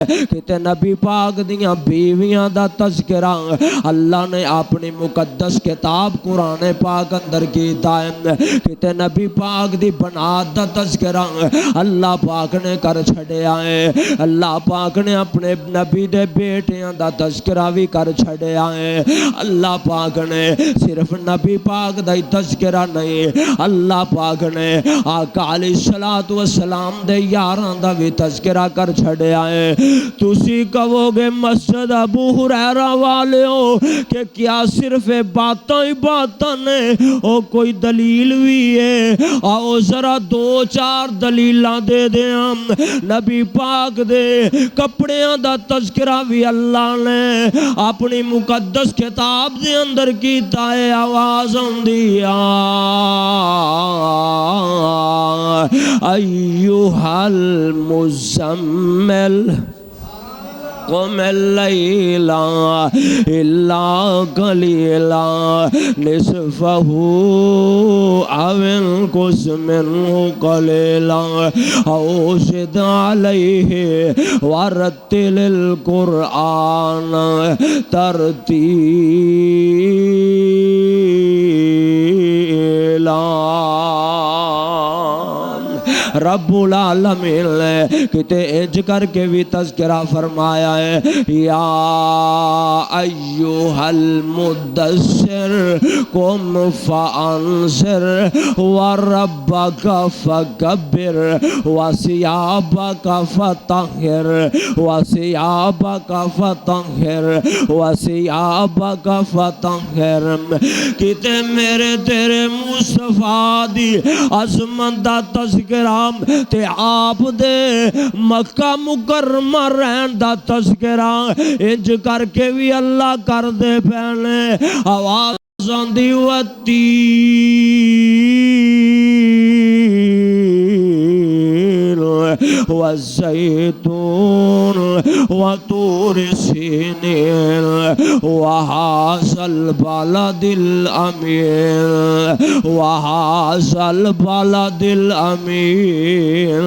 किते नबी पाक दियां बीवियां दा तज़किरा अल्लाह ने अपनी मुकद्दस किताब कुरान पाक अंदर कीता है। किते नबी पाक दी बनात दा तज़किरा अल्लाह पाक ने कर छड़िया है। अल्लाह पाक ने अपने नबी दे बेटियां दा तज़किरा भी कर छड़िया है। अल्लाह पाक ने सिर्फ नबी पाक दा ही तज़किरा नहीं, अल्लाह पाक ने आका अलैहिस्सलातु वस्सलाम दे यारां दा भी तज़किरा कर छड़िया है। तुसी कहोगे मस्जिद अबू हुरैरा वाले हो कि क्या सिर्फ बातां ही बातां ने, ओ कोई दलील भी है? आओ जरा दो चार दलीलां दे दें। नबी पाक दे कपड़ियां दा तज़किरा भी अल्लाह ने अपनी मुकद्दस किताब दे अंदर कीता है। आवाज़ आउंदी अय्युहल मुज़म्मिल कुम लैला इल्ला कलीला निस्फहु अव इंकुस मिन्हु कलीला औ ज़िद अलैहि वरत्तिलिल कुरआन तरतीला। रब्बुल आलमीन ने किते इंज करके भी तज़किरा फरमाया है, या अय्युहल मुद्दस्सिर कुम फ़अन्ज़िर व रब्बका फ़कब्बिर व सियाबका फ़तहिर व सियाबका फ़तहिर व सियाबका फ़तहिर। किते मेरे तेरे मुस्तफ़ा दी अज़मत दा तज़किरा ते आप दे मक्का मुकर्रमा रहन दा तज़किरा इंज करके भी अल्लाह कर दे पैने। आवाज़ आंदी वती वज़ैतून वतूर सीनीन वहाज़ल बलदिल अमीन वहाज़ल बलदिल अमीन।